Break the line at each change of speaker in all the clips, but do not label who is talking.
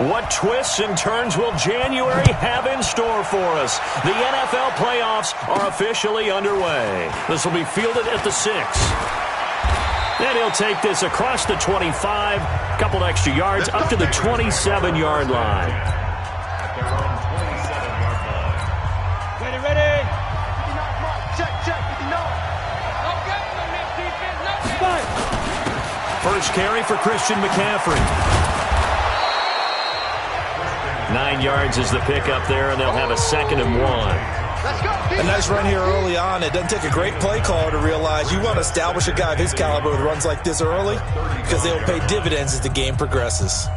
What twists and turns will January have in store for us? The NFL playoffs are officially underway. This will be fielded at the 6. And he'll take this across the 25, a couple extra yards, up to the 27-yard line.
Ready.
Check.
First carry for Christian McCaffrey. 9 yards is the pickup there, and they'll have a 2nd and 1.
A nice run here early on. It doesn't take a great play caller to realize you want to establish a guy of his caliber with runs like this early because they will pay dividends as the game progresses.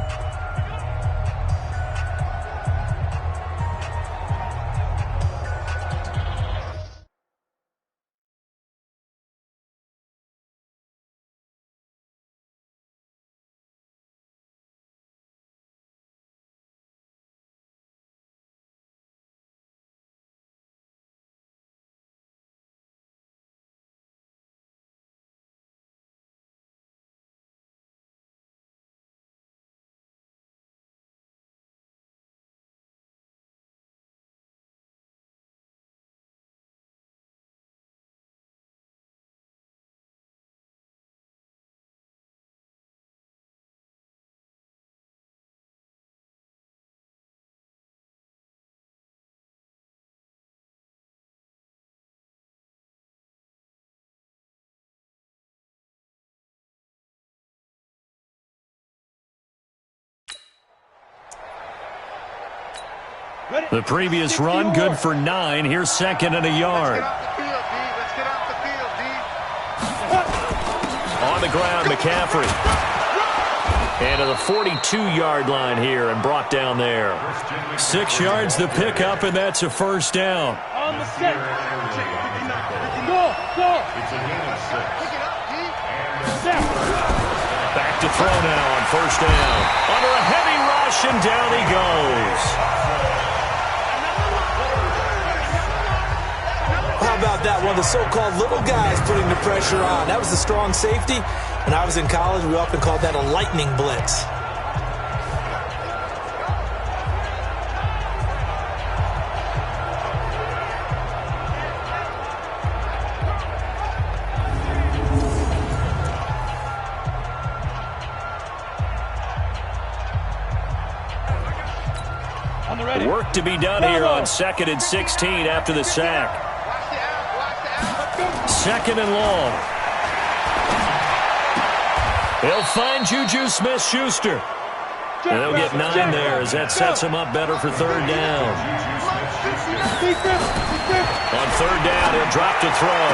The previous run, good for 9. Here's 2nd and a yard. On the ground, McCaffrey. And to the 42-yard line here and brought down there. 6 yards the pickup, and that's a first down.
On the set. Go.
Back to throw now on first down. Under a heavy rush, and down he goes.
How about that? One of the so-called little guys putting the pressure on. That was a strong safety. When I was in college, we often called that a lightning blitz.
Work to be done here on 2nd and 16 after the sack. 2nd and long. He'll find Juju Smith-Schuster. And they'll get 9 there as that sets him up better for 3rd down. On 3rd down, he'll drop to throw.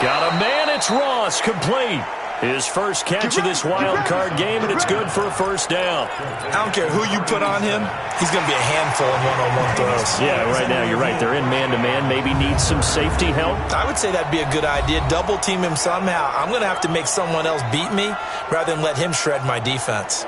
Got a man, it's Ross, complete. His first catch of this wild card game, and it's good for a first down.
I don't care who you put on him. He's going to be a handful in one-on-one throws.
Yeah, right now, you're right. They're in man-to-man. Maybe need some safety help.
I would say that'd be a good idea. Double team him somehow. I'm going to have to make someone else beat me rather than let him shred my defense.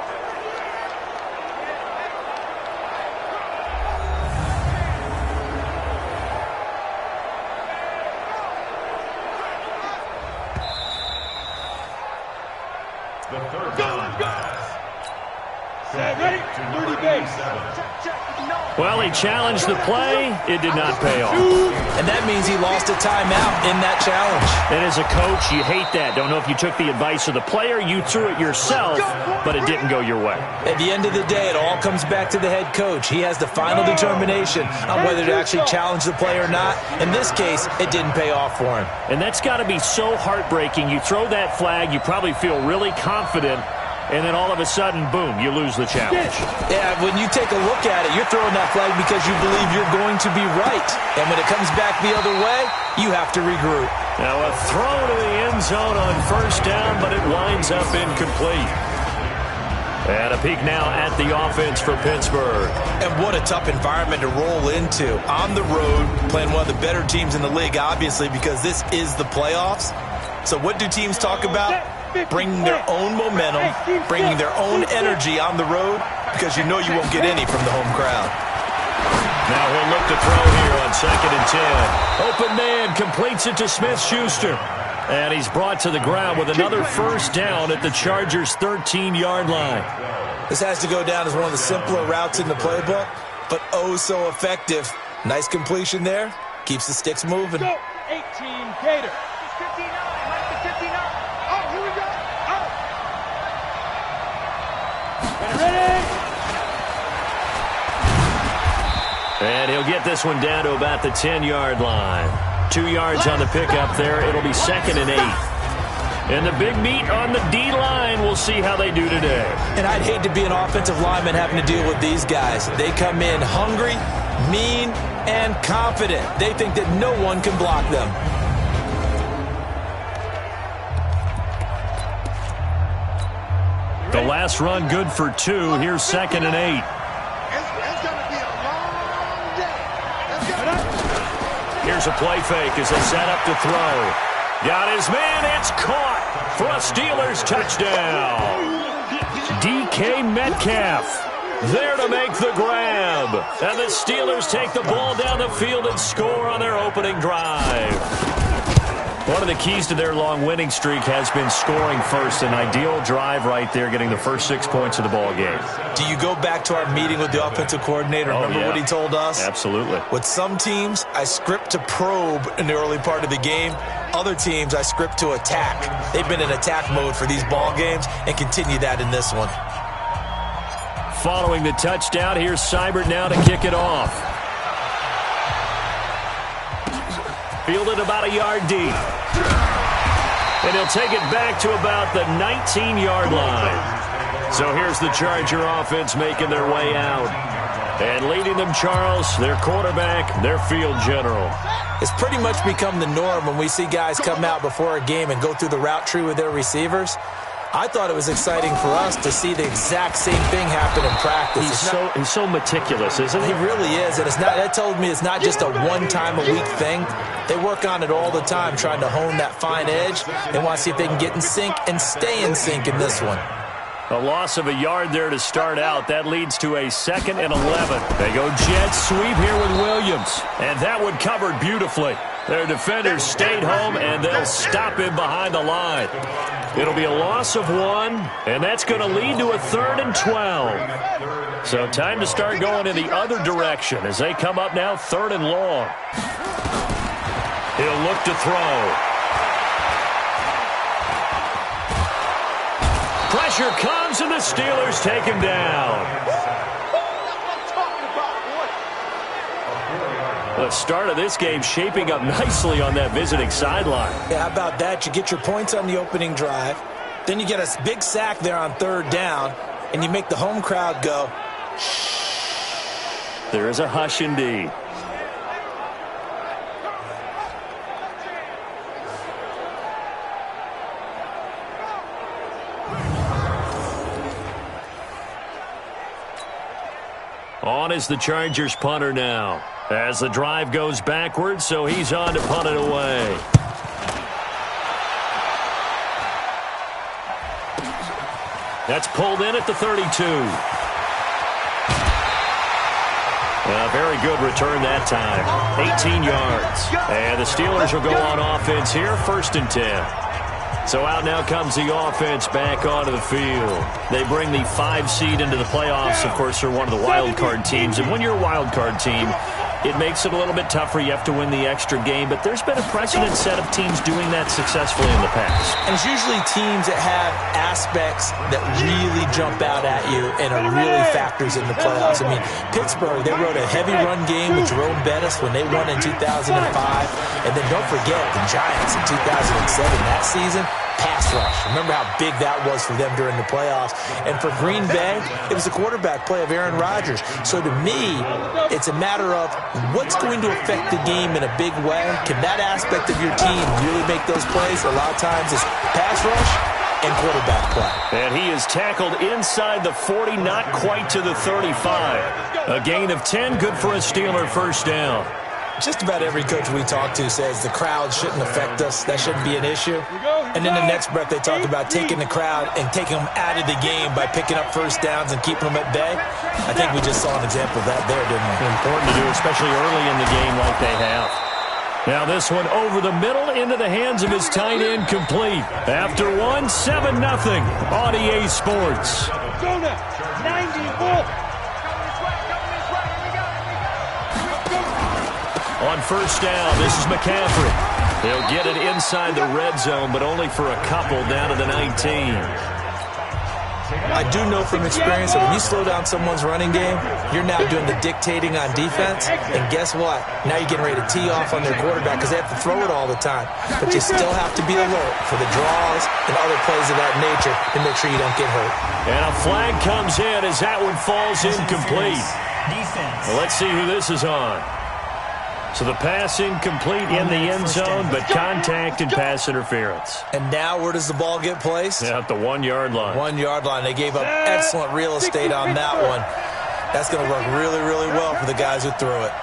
Well, he challenged the play. It did not pay off.
And that means he lost a timeout in that challenge.
And as a coach, you hate that. Don't know if you took the advice of the player, you threw it yourself, but it didn't go your way.
At the end of the day, it all comes back to the head coach. He has the final determination on whether to actually challenge the play or not. In this case, it didn't pay off for him.
And that's got to be so heartbreaking. You throw that flag, you probably feel really confident, and then all of a sudden, boom, you lose the challenge.
Yeah, when you take a look at it, you're throwing that flag because you believe you're going to be right. And when it comes back the other way, you have to regroup.
Now a throw to the end zone on first down, but it winds up incomplete. And a peek now at the offense for Pittsburgh.
And what a tough environment to roll into. On the road, playing one of the better teams in the league, obviously, because this is the playoffs. So what do teams talk about? Bringing their own momentum, bringing their own energy on the road, because you know you won't get any from the home crowd.
Now he'll look to throw here on 2nd and 10. Open man completes it to Smith-Schuster. And he's brought to the ground with another first down at the Chargers' 13-yard line.
This has to go down as one of the simpler routes in the playbook, but oh so effective. Nice completion there. Keeps the sticks moving.
Go. 18 Gator.
59, right to 59. Oh, here we go. Oh.
Ready.
And he'll get this one down to about the 10-yard line. 2 yards on the pickup there. It'll be 2nd and 8. And the big meat on the D-line. We'll see how they do today.
And I'd hate to be an offensive lineman having to deal with these guys. They come in hungry, mean, and confident. They think that no one can block them.
The last run good for 2. Here's 2nd and 8.
It's going to be a long day.
Here's a play fake as they set up to throw. Got his man. It's caught for a Steelers touchdown. DK Metcalf there to make the grab. And the Steelers take the ball down the field and score on their opening drive. One of the keys to their long winning streak has been scoring first. An ideal drive right there, getting the first 6 points of the ball game.
Do you go back to our meeting with the offensive coordinator? Remember what he told us?
Absolutely.
With some teams, I script to probe in the early part of the game. Other teams, I script to attack. They've been in attack mode for these ball games and continue that in this one.
Following the touchdown, here's Seibert now to kick it off. Fielded about a yard deep. And he'll take it back to about the 19-yard line. So here's the Charger offense making their way out. And leading them, Charles, their quarterback, their field general.
It's pretty much become the norm when we see guys come out before a game and go through the route tree with their receivers. I thought it was exciting for us to see the exact same thing happen in practice.
He's so meticulous, isn't he?
He really is, and that told me it's not just a one-time-a-week thing. They work on it all the time, trying to hone that fine edge. They want to see if they can get in sync and stay in sync in this one.
A loss of a yard there to start out. That leads to a 2nd and 11. They go jet sweep here with Williams. And that one covered beautifully. Their defenders stayed home, and they'll stop him behind the line. It'll be a loss of 1, and that's going to lead to a 3rd and 12. So time to start going in the other direction as they come up now 3rd and long. He'll look to throw. Pressure comes, and the Steelers take him down. The start of this game shaping up nicely on that visiting sideline.
Yeah, how about that? You get your points on the opening drive. Then you get a big sack there on 3rd down, and you make the home crowd go, shh.
There is a hush indeed. On is the Chargers punter now. As the drive goes backwards, so he's on to punt it away. That's pulled in at the 32. Very good return that time. 18 yards. And the Steelers will go on offense here, 1st and 10. So out now comes the offense back onto the field. They bring the 5 seed into the playoffs. Of course, they're one of the wild card teams. And when you're a wild card team, it makes it a little bit tougher. You have to win the extra game. But there's been a precedent set of teams doing that successfully in the past.
And it's usually teams that have aspects that really jump out at you and are really factors in the playoffs. I mean, Pittsburgh, they rode a heavy run game with Jerome Bettis when they won in 2005. And then don't forget the Giants in 2007, that season. Pass rush. Remember how big that was for them during the playoffs. And for Green Bay, it was the quarterback play of Aaron Rodgers. So to me, it's a matter of what's going to affect the game in a big way. Can that aspect of your team really make those plays? A lot of times it's pass rush and quarterback play.
And he is tackled inside the 40, not quite to the 35. A gain of 10, good for a Steeler 1st down.
Just about every coach we talk to says the crowd shouldn't affect us. That shouldn't be an issue. And then the next breath they talk about taking the crowd and taking them out of the game by picking up 1st downs and keeping them at bay. I think we just saw an example of that there, didn't we?
Important to do, especially early in the game like they have. Now this one over the middle into the hands of his tight end complete. After 1, 7-0 on EA Sports.
Go now. 90 ball.
On first down, this is McCaffrey. He'll get it inside the red zone, but only for a couple down to the 19.
I do know from experience that when you slow down someone's running game, you're now doing the dictating on defense. And guess what? Now you're getting ready to tee off on their quarterback because they have to throw it all the time. But you still have to be alert for the draws and other plays of that nature to make sure you don't get hurt.
And a flag comes in as that one falls incomplete. Well, let's see who this is on. So the pass incomplete in the end zone, but contact and pass interference.
And now where does the ball get placed?
Yeah, at the 1 yard line.
1 yard line. They gave up excellent real estate on that one. That's going to work really, really well for the guys who threw it.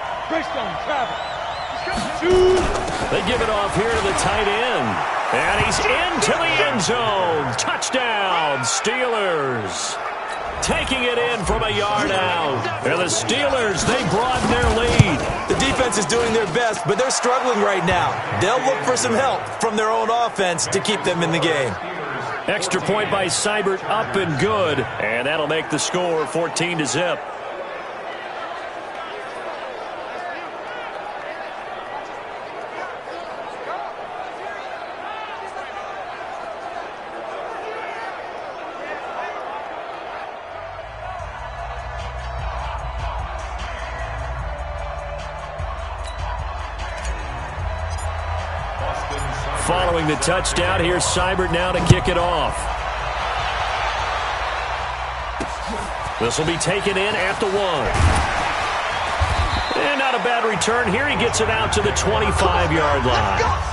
They give it off here to the tight end. And he's into the end zone. Touchdown, Steelers. Taking it in from a yard out. And the Steelers, they broaden their lead.
The defense is doing their best, but they're struggling right now. They'll look for some help from their own offense to keep them in the game.
Extra point by Seibert, up and good. And that'll make the score 14-0. Following the touchdown, here's Seibert now to kick it off. This will be taken in at the 1. And not a bad return here. He gets it out to the 25-yard line.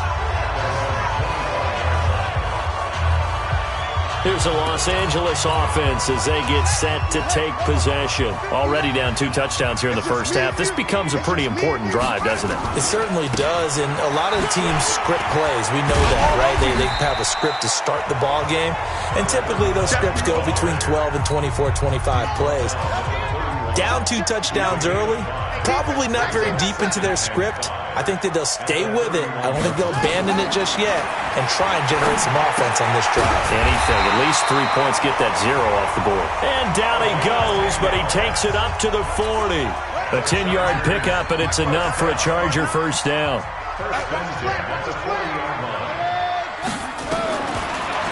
Here's the Los Angeles offense as they get set to take possession. Already down 2 touchdowns here in the first half. This becomes a pretty important drive, doesn't it?
It certainly does, and a lot of the teams script plays. We know that, right? They have a script to start the ball game, and typically those scripts go between 12 and 24, 25 plays. Down 2 touchdowns early, probably not very deep into their script. I think that they'll stay with it. I don't think they'll abandon it just yet and try and generate some offense on this drive.
Anything. At least 3 points, get that 0 off the board. And down he goes, but he takes it up to the 40. A 10-yard pickup, and it's enough for a Charger first down.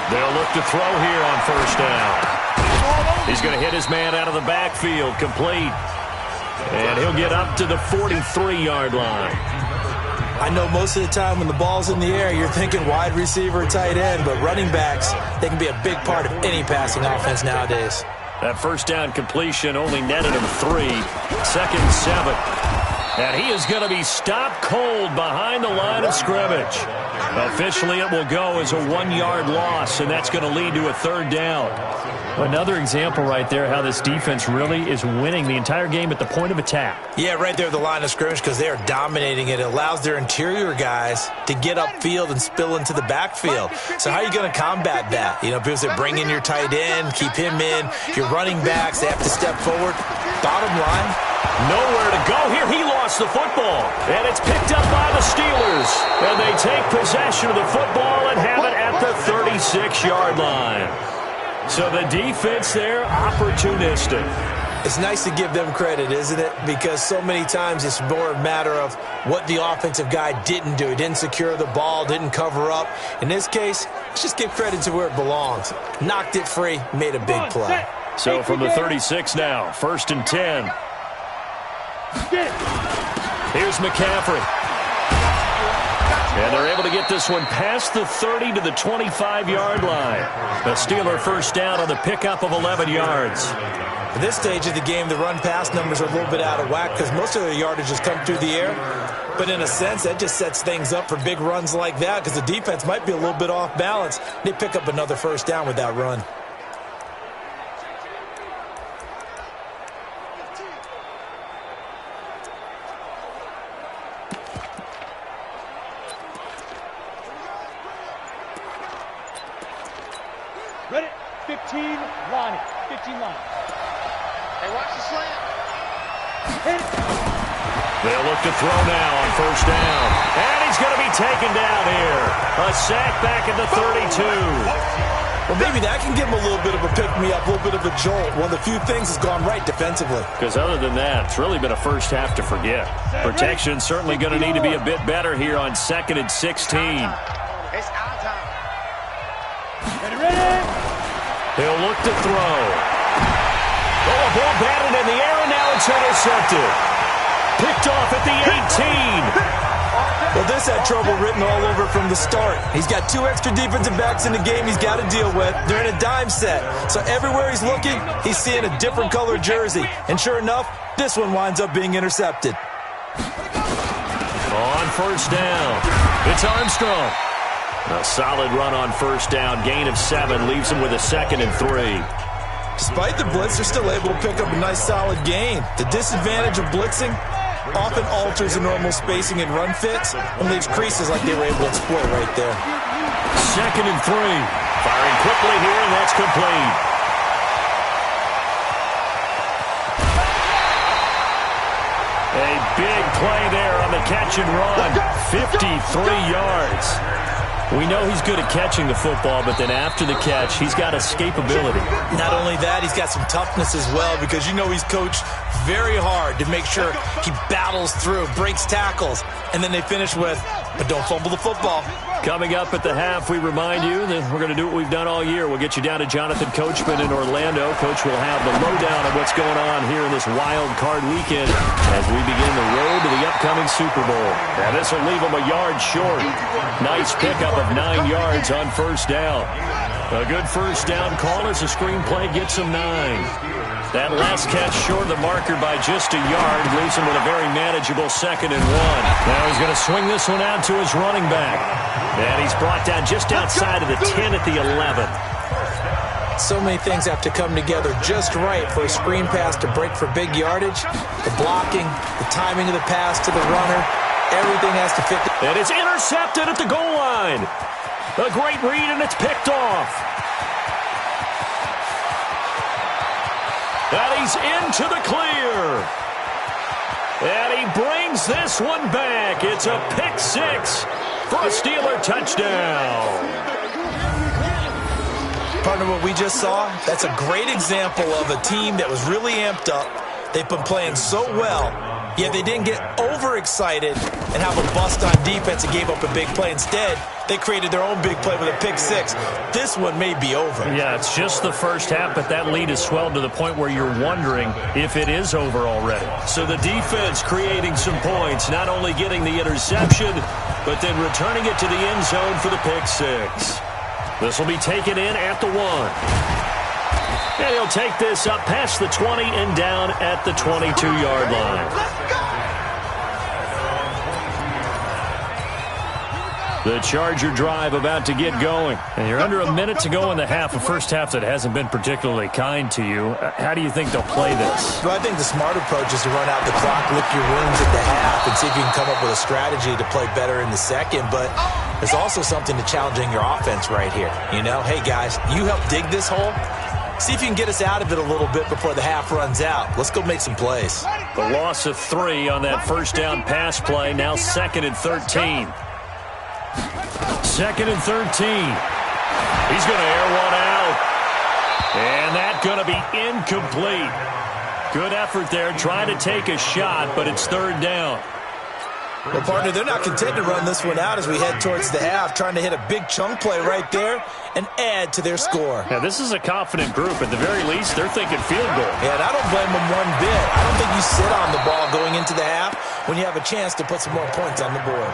They'll look to throw here on first down. He's going to hit his man out of the backfield, complete. And he'll get up to the 43-yard line.
I know most of the time when the ball's in the air, you're thinking wide receiver, tight end, but running backs, they can be a big part of any passing offense nowadays.
That first down completion only netted him 3. Second and 7. And he is going to be stopped cold behind the line of scrimmage. Officially, it will go as a 1-yard loss, and that's going to lead to a third down. Another example right there how this defense really is winning the entire game at the point of attack.
Yeah, right there at the line of scrimmage because they are dominating it. It allows their interior guys to get upfield and spill into the backfield. So how are you going to combat that? You know, people say bring in your tight end, keep him in. Your running backs, they have to step forward. Bottom line,
nowhere to go here. He lost the football, and it's picked up by the Steelers. And they take possession of the football and have it at the 36-yard line. So the defense there, opportunistic.
It's nice to give them credit, isn't it? Because so many times it's more a matter of what the offensive guy didn't do. He didn't secure the ball, didn't cover up. In this case, let's just give credit to where it belongs. Knocked it free, made a big play.
So from the 36 now, 1st and 10. Here's McCaffrey. And they're able to get this one past the 30 to the 25-yard line. The Steeler first down on the pickup of 11 yards.
At this stage of the game, the run-pass numbers are a little bit out of whack because most of their yardage has come through the air. But in a sense, that just sets things up for big runs like that because the defense might be a little bit off balance. They pick up another first down with that run.
Ready? 15 line. 15 line.
Hey, watch the slant.
Hit.
They'll look to throw now on first down. And he's going to be taken down here. A sack back at the 32.
Well, maybe that can give him a little bit of a pick-me-up, a little bit of a jolt. One of the few things has gone right defensively.
Because other than that, it's really been a first half to forget. Protection certainly going to need to be a bit better here on 2nd and 16.
It's our time.
He'll look to throw. Oh, a ball batted in the air, and now it's intercepted. Picked off at the 18.
Well, this had trouble written all over from the start. He's got 2 extra defensive backs in the game he's got to deal with. They're in a dime set. So everywhere he's looking, he's seeing a different color jersey. And sure enough, this one winds up being intercepted.
On first down, it's Armstrong. A solid run on first down. Gain of 7 leaves him with a 2nd and 3.
Despite the blitz, they're still able to pick up a nice solid gain. The disadvantage of blitzing often alters the normal spacing and run fits and leaves creases like they were able to exploit right there.
2nd and 3. Firing quickly here, and that's complete. A big play there on the catch and run. 53 yards. We know he's good at catching the football, but then after the catch, he's got escapability.
Not only that, he's got some toughness as well, because you know he's coached very hard to make sure he battles through, breaks tackles, and then they finish with, but don't fumble the football.
Coming up at the half, we remind you that we're going to do what we've done all year. We'll get you down to Jonathan Coachman in Orlando. Coach will have the lowdown of what's going on here in this wild card weekend as we begin the road to the upcoming Super Bowl. Now, this will leave him a yard short. Nice pickup of 9 yards on first down. A good first down call as the screenplay gets him 9. That last catch short of the marker by just a yard leaves him with a very manageable 2nd and 1. Now he's going to swing this one out to his running back. And he's brought down just outside of the 10 at the 11.
So many things have to come together just right for a screen pass to break for big yardage. The blocking, the timing of the pass to the runner, everything has to fit.
And it's intercepted at the goal line. A great read, and it's picked off. And he's into the clear. And he brings this one back. It's a pick 6 for a Steeler touchdown.
Partner, what we just saw, that's a great example of a team that was really amped up. They've been playing so well, yet they didn't get overexcited and have a bust on defense and gave up a big play. Instead, they created their own big play with a pick 6. This one may be over.
Yeah, it's just the first half, but that lead has swelled to the point where you're wondering if it is over already. So the defense creating some points, not only getting the interception, but then returning it to the end zone for the pick 6. This will be taken in at the 1. And he'll take this up past the 20 and down at the 22-yard line. The Charger drive about to get going. And you're under a minute to go in the half, a first half that hasn't been particularly kind to you. How do you think they'll play this?
Well, I think the smart approach is to run out the clock, lick your wounds at the half, and see if you can come up with a strategy to play better in the second. But there's also something to challenging your offense right here. You know, hey, guys, you help dig this hole. See if you can get us out of it a little bit before the half runs out. Let's go make some plays.
The loss of 3 on that first down pass play. Now 2nd and 13. 2nd and 13. He's going to air one out. And that's going to be incomplete. Good effort there, trying to take a shot, but it's 3rd down.
Well, partner, they're not content to run this one out as we head towards the half, trying to hit a big chunk play right there and add to their score.
Yeah, this is a confident group. At the very least, they're thinking field goal.
Yeah, and I don't blame them one bit. I don't think you sit on the ball going into the half when you have a chance to put some more points on the board.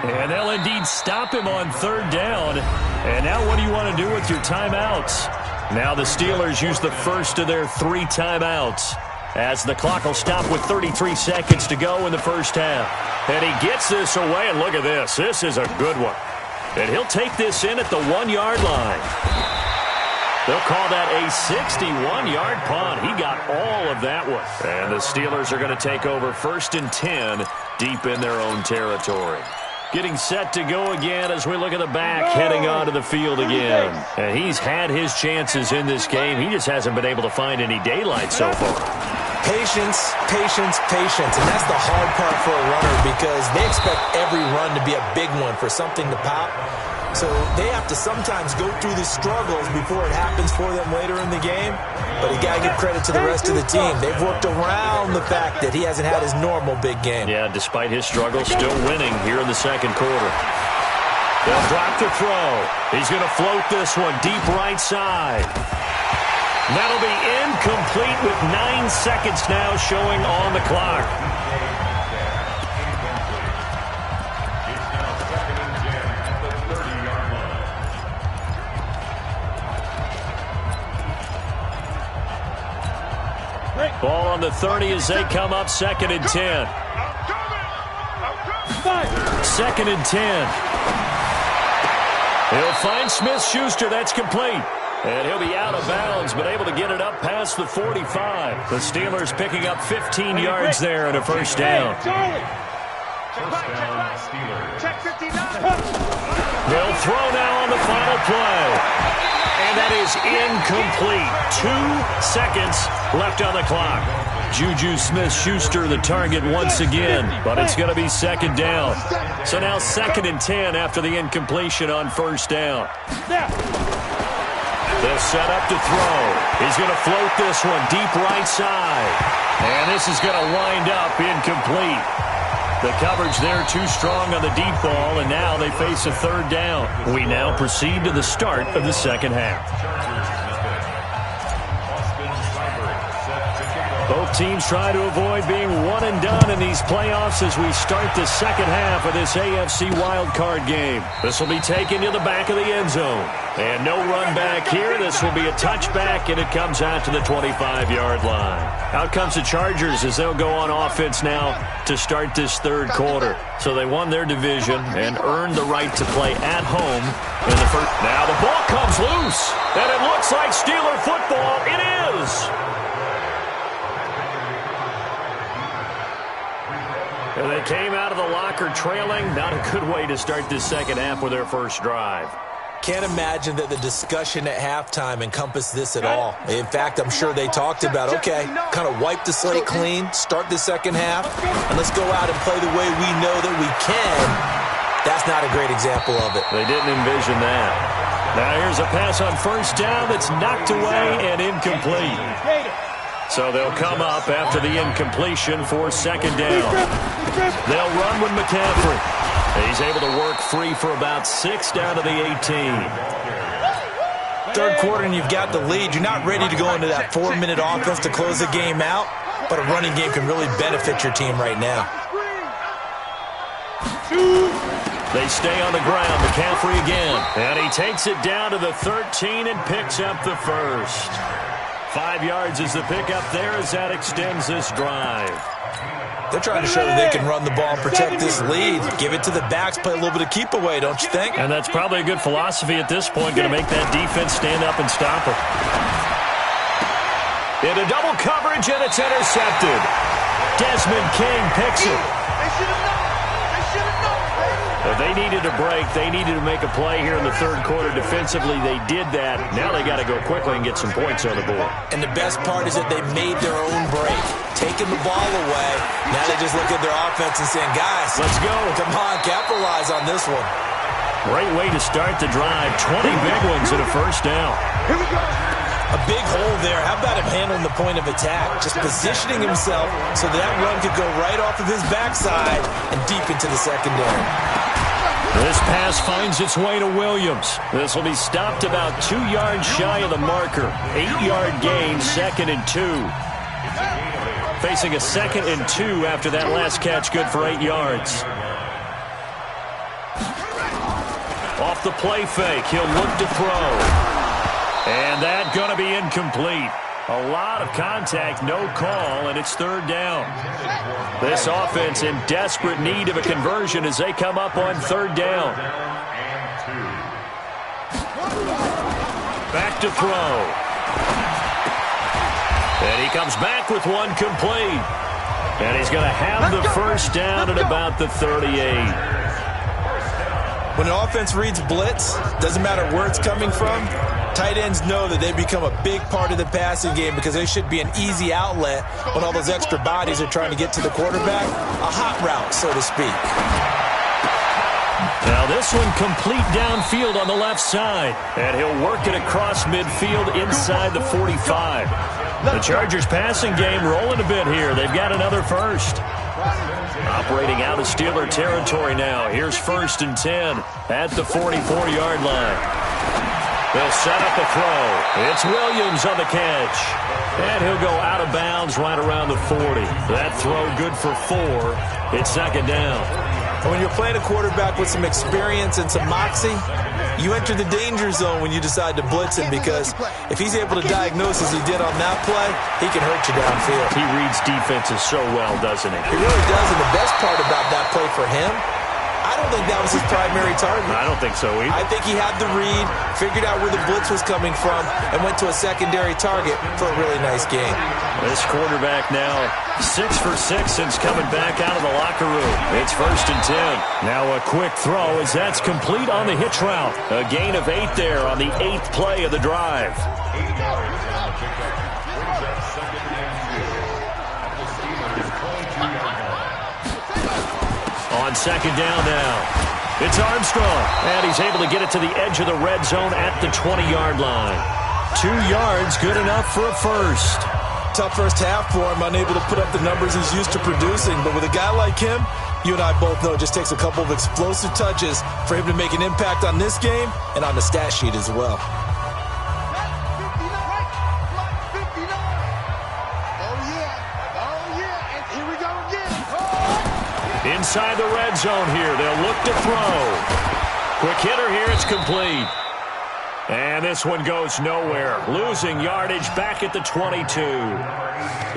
And they'll indeed stop him on 3rd down. And now what do you want to do with your timeouts? Now the Steelers use the first of their 3 timeouts, as the clock will stop with 33 seconds to go in the first half. And he gets this away, and look at this. This is a good one. And he'll take this in at the 1-yard line. They'll call that a 61-yard punt. He got all of that one. And the Steelers are going to take over 1st and 10 deep in their own territory. Getting set to go again as we look at the back heading onto the field again. And he's had his chances in this game. He just hasn't been able to find any daylight so far.
Patience, patience, patience. And that's the hard part for a runner because they expect every run to be a big one for something to pop. So they have to sometimes go through the struggles before it happens for them later in the game. But you got to give credit to the rest of the team. They've worked around the fact that he hasn't had his normal big game.
Yeah, despite his struggles, still winning here in the second quarter. They'll drop the throw. He's going to float this one deep right side. That'll be incomplete with 9 seconds now showing on the clock. Ball on the 30 as they come up 2nd and 10. 2nd and 10. He'll find Smith-Schuster. That's complete. And he'll be out of bounds, but able to get it up past the 45. The Steelers picking up 15 yards there and a first down.
First down, Steelers. Check 59.
They'll throw now on the final play. And that is incomplete. 2 seconds left on the clock. Juju Smith-Schuster the target once again, but it's going to be 2nd down. So now 2nd and 10 after the incompletion on first down. They'll set up to throw. He's going to float this one deep right side. And this is going to wind up incomplete. The coverage there too strong on the deep ball, and now they face a 3rd down. We now proceed to the start of the second half. Both teams try to avoid being one and done in these playoffs as we start the second half of this AFC wildcard game. This will be taken to the back of the end zone. And no run back here. This will be a touchback, and it comes out to the 25-yard line. Out comes the Chargers as they'll go on offense now to start this 3rd quarter. So they won their division and earned the right to play at home in the first. Now the ball comes loose, and it looks like Steeler football. It is. And they came out of the locker trailing. Not a good way to start this second half with their first drive.
Can't imagine that the discussion at halftime encompassed this at all. In fact, I'm sure they talked about, okay, kind of wipe the slate clean, start the second half, and let's go out and play the way we know that we can. That's not a great example of it.
They didn't envision that. Now here's a pass on first down that's knocked away and incomplete. So they'll come up after the incompletion for 2nd down. They'll run with McCaffrey. He's able to work free for about 6 down to the 18.
3rd quarter and you've got the lead. You're not ready to go into that 4-minute offense to close the game out, but a running game can really benefit your team right now.
They stay on the ground. McCaffrey again. And he takes it down to the 13 and picks up the first. 5 yards is the pickup there as that extends this drive.
They're trying to show that they can run the ball and protect this lead. Give it to the backs, play a little bit of keep away, don't you think?
And that's probably a good philosophy at this point, going to make that defense stand up and stop them. Into double coverage, and it's intercepted. Desmond King picks it.
They should have known. They should have known.
They needed a break. They needed to make a play here in the 3rd quarter. Defensively, they did that. Now they got to go quickly and get some points on the board.
And the best part is that they made their own break. Taking the ball away. Now they just look at their offense and saying, guys,
let's go.
Come on, capitalize on this one.
Great way to start the drive. 20 big ones and a first down.
Here we go.
A big hole there. How about him handling the point of attack? Just positioning himself so that run could go right off of his backside and deep into the secondary.
This pass finds its way to Williams. This will be stopped about 2 yards shy of the marker. 8-yard gain, 2nd and 2. Facing a 2nd and 2 after that last catch, good for 8 yards. Off the play fake, he'll look to throw. And that's going to be incomplete. A lot of contact, no call, and it's 3rd down. This offense in desperate need of a conversion as they come up on 3rd down. Back to throw. And he comes back with one complete. And he's going to have the first down at about the 38.
When an offense reads blitz, doesn't matter where it's coming from, tight ends know that they become a big part of the passing game because they should be an easy outlet when all those extra bodies are trying to get to the quarterback. A hot route, so to speak.
Now this one complete downfield on the left side. And he'll work it across midfield inside the 45. The Chargers passing game rolling a bit here. They've got another first. Operating out of Steeler territory now. Here's 1st and 10 at the 44-yard line. They'll set up a throw. It's Williams on the catch. And he'll go out of bounds right around the 40. That throw good for 4. It's 2nd down.
When you're playing a quarterback with some experience and some moxie, you enter the danger zone when you decide to blitz him because if he's able to diagnose as he did on that play, he can hurt you downfield.
He reads defenses so well, doesn't he?
He really does, and the best part about that play for him, I don't think that was his primary target.
I don't think so either.
I think he had the read, figured out where the blitz was coming from, and went to a secondary target for a really nice game.
This quarterback now 6 for 6 since coming back out of the locker room. It's 1st and 10. Now a quick throw as that's complete on the hitch route. A gain of 8 there on the 8th play of the drive. On 2nd down now. It's Armstrong. And he's able to get it to the edge of the red zone at the 20-yard line. 2 yards, good enough for a first.
Tough first half for him, unable to put up the numbers he's used to producing. But with a guy like him, you and I both know it just takes a couple of explosive touches for him to make an impact on this game and on the stat sheet as well.
Inside the red zone here. They'll look to throw. Quick hitter here. It's complete. And this one goes nowhere. Losing yardage back at the 22.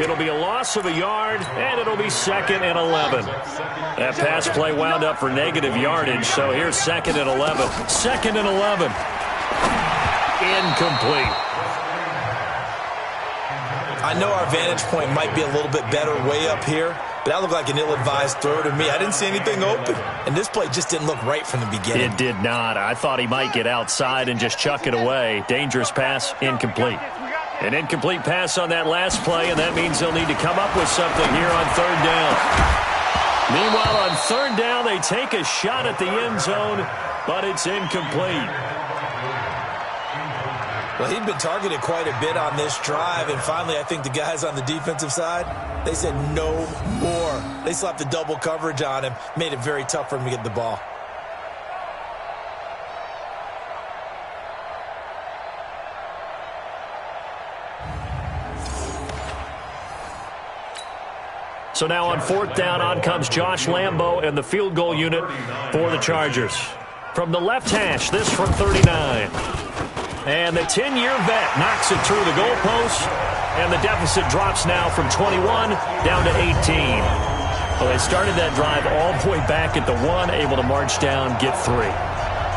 It'll be a loss of a yard, and it'll be 2nd and 11. That pass play wound up for negative yardage, so here's 2nd and 11. 2nd and 11. Incomplete.
I know our vantage point might be a little bit better way up here, but that looked like an ill-advised throw to me. I didn't see anything open, and this play just didn't look right from the beginning.
It did not. I thought he might get outside and just chuck it away. Dangerous pass, incomplete. An incomplete pass on that last play, and that means they'll need to come up with something here on 3rd down. Meanwhile, on 3rd down, they take a shot at the end zone, but it's incomplete.
Well, he'd been targeted quite a bit on this drive, and finally I think the guys on the defensive side, they said no more. They slapped the double coverage on him, made it very tough for him to get the ball.
So now on 4th down, on comes Josh Lambo and the field goal unit for the Chargers. From the left hash, this from 39. And the 10-year vet knocks it through the goalpost, and the deficit drops now from 21 down to 18. Well, they started that drive all the way back at the 1, able to march down, get 3.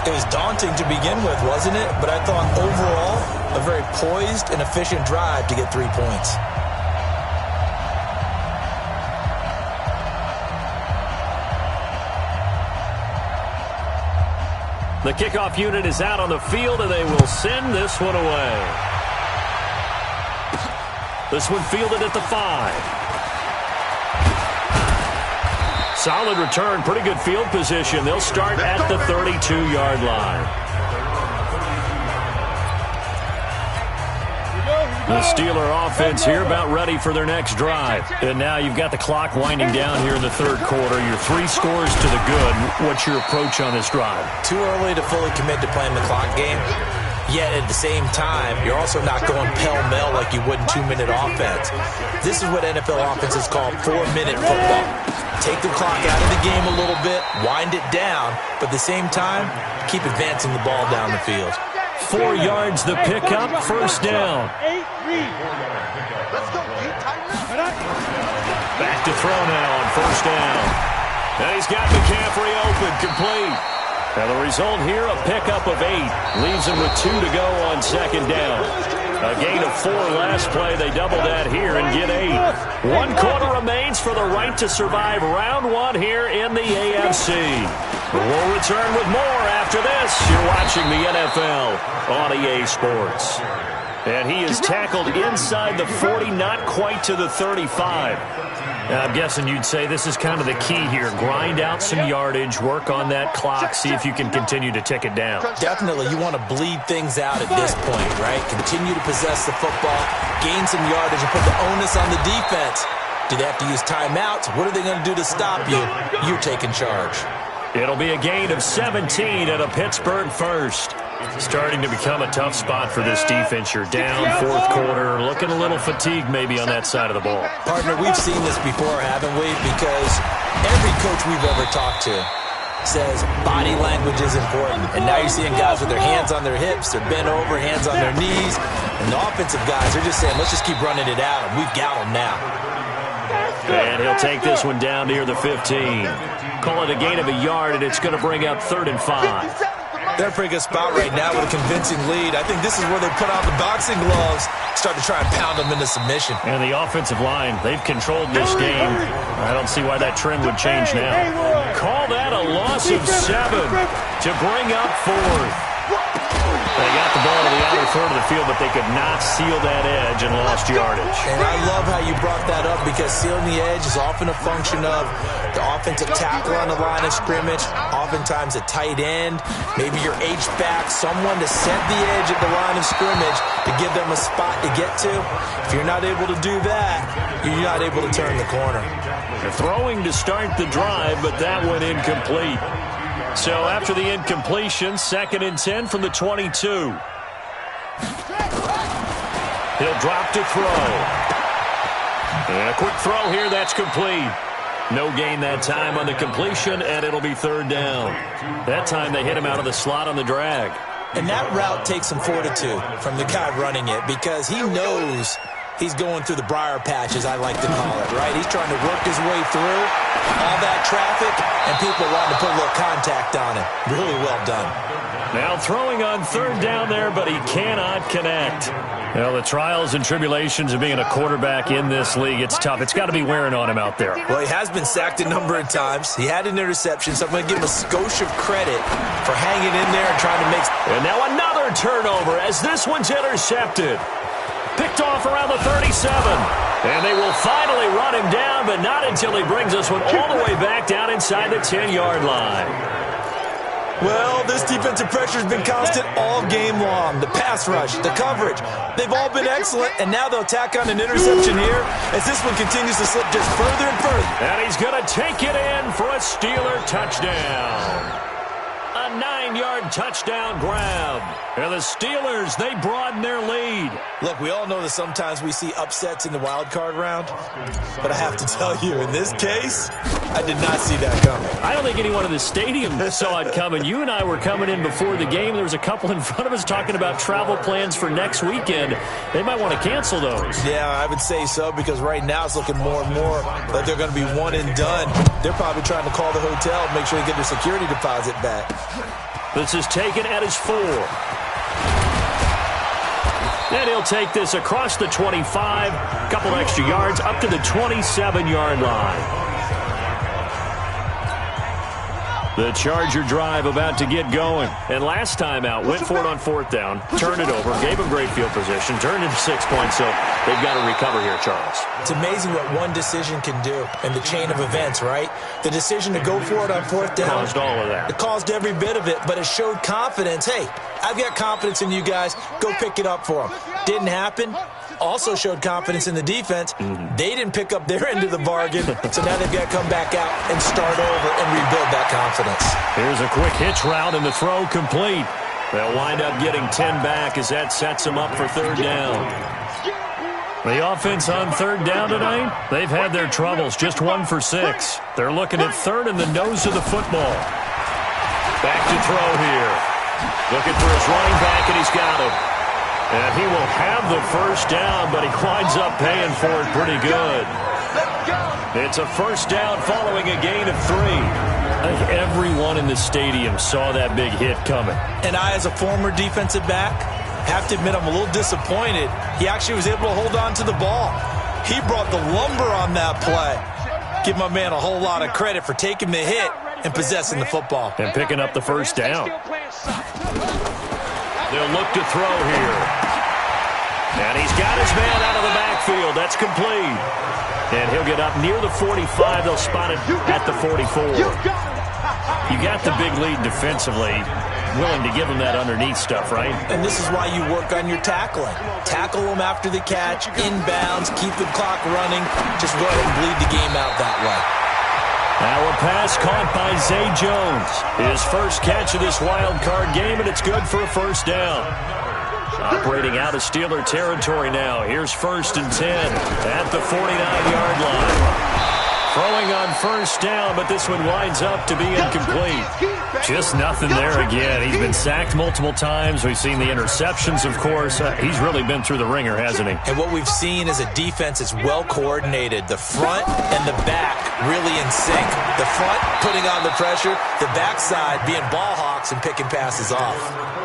It was daunting to begin with, wasn't it? But I thought overall, a very poised and efficient drive to get 3 points.
The kickoff unit is out on the field, and they will send this one away. This one fielded at the 5. Solid return, pretty good field position. They'll start at the 32-yard line. The Steeler offense here about ready for their next drive. And now you've got the clock winding down here in the 3rd quarter. You're 3 scores to the good. What's your approach on this drive?
Too early to fully commit to playing the clock game. Yet at the same time, you're also not going pell-mell like you would in 2-minute offense. This is what NFL offenses call 4-minute football. Take the clock out of the game a little bit, wind it down, but at the same time, keep advancing the ball down the field.
4 yards the pickup, 1st down. Back to throw now on 1st down. And he's got McCaffrey open, complete. And the result here, a pickup of 8. Leaves him with 2 to go on 2nd down. A gain of 4 last play. They double that here and get 8. 1 quarter remains for the right to survive round 1 here in the AFC. We'll return with more After this, you're watching the NFL on EA Sports. And he is tackled inside the 40, not quite to the 35. Now, I'm guessing you'd say this is kind of the key here. Grind out some yardage, work on that clock, see if you can continue to tick it down.
Definitely. You want to bleed things out at this point, right? Continue to possess the football, gain some yardage, and put the onus on the defense. Do they have to use timeouts? What are they going to do to stop you? You're taking charge.
It'll be a gain of 17 and a Pittsburgh first. Starting to become a tough spot for this defense. You're down fourth quarter, looking a little fatigued maybe on that side of the ball.
Partner, we've seen this before, haven't we? Because every coach we've ever talked to says body language is important. And now you're seeing guys with their hands on their hips, they're bent over, hands on their knees. And the offensive guys are just saying, let's just keep running it out. We've got them now.
And he'll take this one down near the 15. Call it a gain of a yard, and it's going to bring up 3rd and 5.
They're in a pretty good spot right now with a convincing lead. I think this is where they put on the boxing gloves, start to try and pound them into submission.
And the offensive line, they've controlled this game. I don't see why that trend would change now. Call that a loss of 7 to bring up 4th. They got the ball to the outer third of the field, but they could not seal that edge and lost yardage.
And I love how you brought that up because sealing the edge is often a function of the offensive tackle on the line of scrimmage, oftentimes a tight end, maybe your H-back, someone to set the edge at the line of scrimmage to give them a spot to get to. If you're not able to do that, you're not able to turn the corner.
They're throwing to start the drive, but that went incomplete. So after the incompletion, 2nd and 10 from the 22. He'll drop to throw. And a quick throw here, that's complete. No gain that time on the completion, and it'll be 3rd down. That time they hit him out of the slot on the drag.
And that route takes some fortitude from the guy running it because he knows he's going through the briar patch, as I like to call it, right? He's trying to work his way through all that traffic, and people wanting to put a little contact on him. Really well done.
Now throwing on 3rd down there, but he cannot connect. Well, the trials and tribulations of being a quarterback in this league, it's tough. It's got to be wearing on him out there.
Well, he has been sacked a number of times. He had an interception, so I'm going to give him a skosh of credit for hanging in there and trying to make...
And now another turnover as this one's intercepted. Picked off around the 37. And they will finally run him down, but not until he brings this one all the way back down inside the 10-yard line.
Well, this defensive pressure has been constant all game long. The pass rush, the coverage, they've all been excellent, and now they'll tack on an interception here as this one continues to slip just further and further.
And he's going to take it in for a Steeler touchdown. A 9-yard touchdown grab. And the Steelers, they broaden their lead.
Look, we all know that sometimes we see upsets in the wild card round, but I have to tell you, in this case, I did not see that coming.
I don't think anyone in the stadium saw it coming. You and I were coming in before the game. There was a couple in front of us talking about travel plans for next weekend. They might want to cancel those.
Yeah, I would say so, because right now it's looking more and more like they're going to be one and done. They're probably trying to call the hotel and make sure they get their security deposit back.
This is taken at his 4. And he'll take this across the 25, couple extra yards, up to the 27-yard line. The Charger drive about to get going. And last time out, went for it on 4th down, turned it over, gave him great field position, turned into 6 points, so they've got to recover here, Charles.
It's amazing what one decision can do in the chain of events, right? The decision to go for it on 4th down.
Caused all of that.
It caused every bit of it, but it showed confidence. Hey, I've got confidence in you guys. Go pick it up for them. Didn't happen. Also showed confidence in the defense. They didn't pick up their end of the bargain, so now they've got to come back out and start over and rebuild that confidence.
Here's a quick hitch route, and the throw complete. They'll wind up getting 10 back as that sets them up for 3rd down. The offense on 3rd down tonight, they've had their troubles, just 1 for 6. They're looking at 3rd in the nose of the football. Back to throw here. Looking for his running back, and he's got him. And he will have the 1st down, but he winds up paying for it pretty good. It's a 1st down following a gain of 3. I think everyone in the stadium saw that big hit coming.
And I, as a former defensive back, have to admit I'm a little disappointed. He actually was able to hold on to the ball. He brought the lumber on that play. Give my man a whole lot of credit for taking the hit and possessing the football.
And picking up the first down. They'll look to throw here. And he's got his man out of the backfield. That's complete. And he'll get up near the 45. They'll spot it at the 44. You got the big lead defensively. Willing to give him that underneath stuff, right?
And this is why you work on your tackling. Tackle them after the catch, inbounds, keep the clock running. Just go ahead and bleed the game out that way.
Now a pass caught by Zay Jones. His first catch of this wild card game, and it's good for a first down. Operating out of Steeler territory now. Here's 1st and 10 at the 49-yard line. Throwing on first down, but this one winds up to be incomplete. Just nothing there again. He's been sacked multiple times. We've seen the interceptions, of course. He's really been through the ringer, hasn't he?
And what we've seen is a defense that's well coordinated. The front and the back really in sync. The front putting on the pressure, the backside being ball hawks and picking passes off.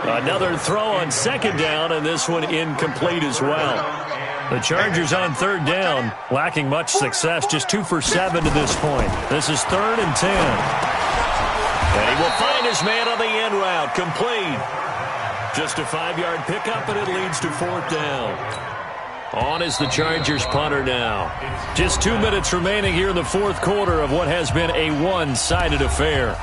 Another throw on 2nd down, and this one incomplete as well. The Chargers on 3rd down, lacking much success, just 2 for 7 to this point. This is 3rd and 10. And he will find his man on the end route, complete. Just a 5-yard pickup, and it leads to 4th down. On is the Chargers punter now. Just 2 minutes remaining here in the 4th quarter of what has been a one-sided affair.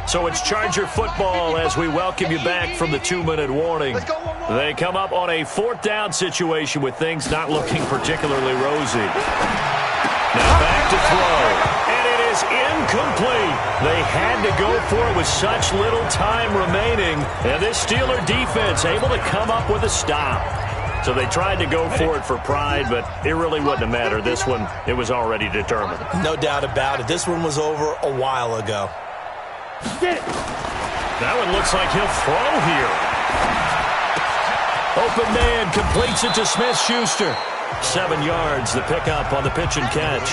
So it's Charger football as we welcome you back from the 2-minute warning. They come up on a 4th down situation with things not looking particularly rosy. Now back to throw, and it is incomplete. They had to go for it with such little time remaining, and this Steeler defense able to come up with a stop. So they tried to go for it for pride, but it really wouldn't have mattered. This one, it was already determined.
No doubt about it. This one was over a while ago.
Get it.
That one looks like he'll throw here. Open man completes it to Smith-Schuster. 7 yards, the pickup on the pitch and catch.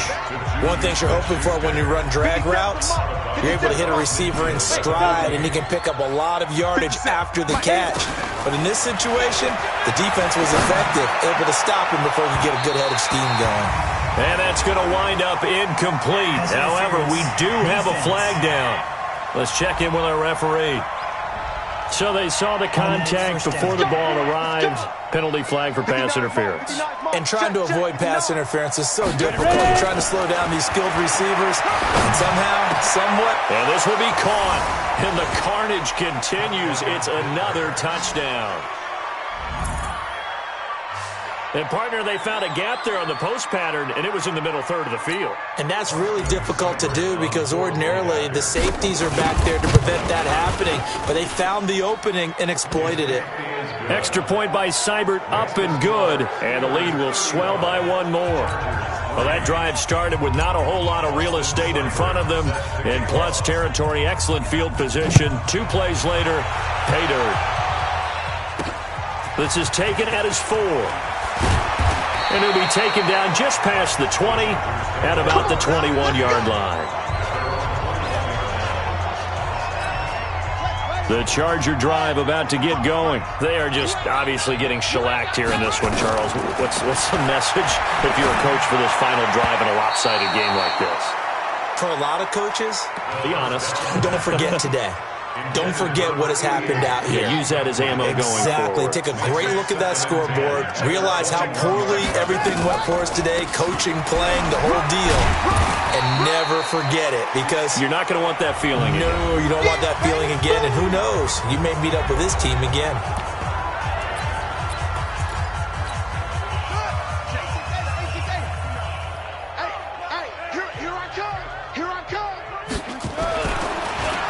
One thing you're hoping for when you run drag routes, you're able to hit a receiver in stride, and he can pick up a lot of yardage after the catch. But in this situation, the defense was effective, able to stop him before he could get a good head of steam going.
And that's going to wind up incomplete. However, we do have a flag down. Let's check in with our referee. So they saw the contact before the ball arrived. Penalty flag for pass interference.
And trying to avoid pass interference is so difficult. You're trying to slow down these skilled receivers. And somehow, somewhat.
And this will be caught. And the carnage continues. It's another touchdown. And, partner, they found a gap there on the post pattern, and it was in the middle third of the field.
And that's really difficult to do because ordinarily the safeties are back there to prevent that happening. But they found the opening and exploited it.
Extra point by Seibert, up and good. And the lead will swell by one more. Well, that drive started with not a whole lot of real estate in front of them. In plus territory, excellent field position. 2 plays later, pay dirt. This is taken at his 4. And he'll be taken down just past the 20 at about the 21-yard line. The Charger drive about to get going. They are just obviously getting shellacked here in this one, Charles. What's the message if you're a coach for this final drive in a lopsided game like this?
For a lot of coaches,
be honest.
Don't forget today. Don't forget what has happened out here.
Yeah, use that as ammo going forward.
Exactly. Take a great look at that scoreboard. Realize how poorly everything went for us today. Coaching, playing, the whole deal. And never forget it because
you're not going to want that feeling again.
No, you don't want that feeling again. And who knows? You may meet up with this team again.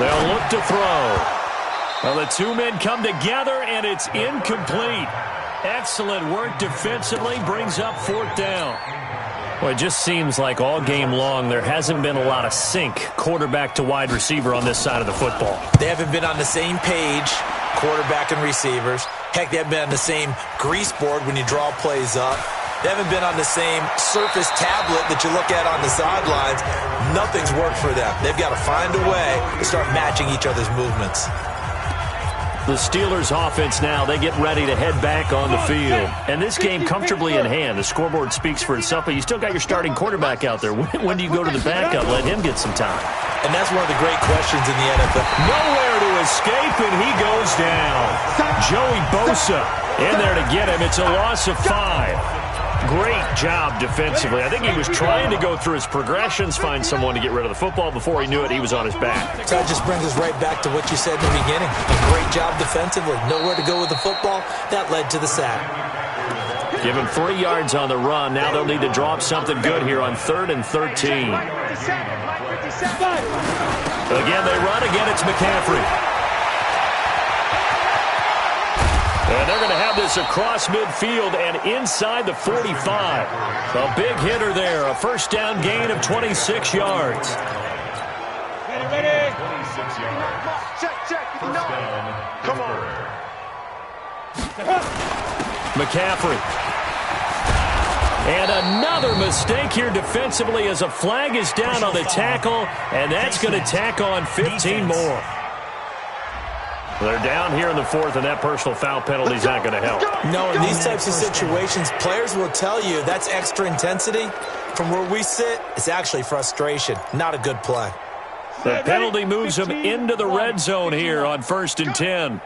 They'll look to throw. Well, the 2 men come together, and it's incomplete. Excellent work defensively, brings up 4th down. Well, it just seems like all game long there hasn't been a lot of sync quarterback to wide receiver on this side of the football.
They haven't been on the same page, quarterback and receivers. Heck, they haven't been on the same grease board when you draw plays up. They haven't been on the same surface tablet that you look at on the sidelines. Nothing's worked for them. They've got to find a way to start matching each other's movements.
The Steelers offense now, they get ready to head back on the field. And this game comfortably in hand. The scoreboard speaks for itself, but you still got your starting quarterback out there. When do you go to the backup? Let him get some time.
And that's one of the great questions in the NFL.
Nowhere to escape, and he goes down. Joey Bosa in there to get him. It's a loss of 5. Great job defensively. I think he was trying to go through his progressions, find someone to get rid of the football. Before he knew it, he was on his back.
So that just brings us right back to what you said in the beginning. A great job defensively. Nowhere to go with the football. That led to the sack.
Give him 3 yards on the run. Now they'll need to draw up something good here on 3rd and 13. Again, they run. Again, it's McCaffrey. And they're going to have this across midfield and inside the 45. A big hitter there. A first down gain of 26 yards.
Ready.
Check. Come on.
McCaffrey. And another mistake here defensively as a flag is down on the tackle, and that's going to tack on 15 more. They're down here in the 4th, and that personal foul penalty is not going to help.
No, in these types of situations, players will tell you that's extra intensity. From where we sit, it's actually frustration. Not a good play.
The penalty moves them into the red zone here on 1st and 10.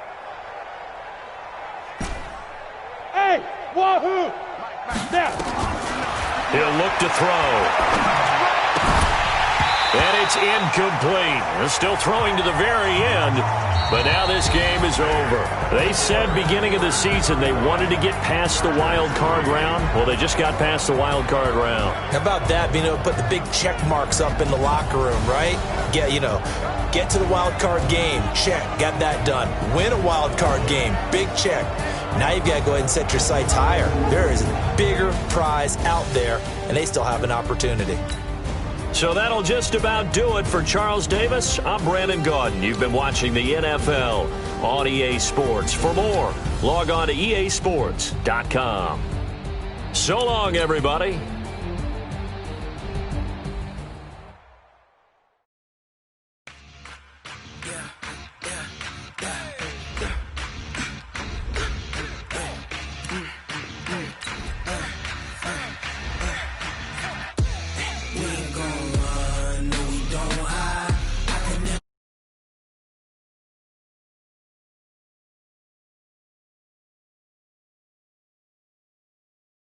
Hey, wahoo! Now.
He'll look to throw. And it's incomplete. They're still throwing to the very end, but now this game is over. They said beginning of the season they wanted to get past the wild card round. Well, they just got past the wild card round.
How about that, being able to put the big check marks up in the locker room, right? Get to the wild card game, check, got that done. Win a wild card game, big check. Now you've got to go ahead and set your sights higher. There is a bigger prize out there, and they still have an opportunity.
So that'll just about do it for Charles Davis. I'm Brandon Gaudin. You've been watching the NFL on EA Sports. For more, log on to easports.com. So long, everybody.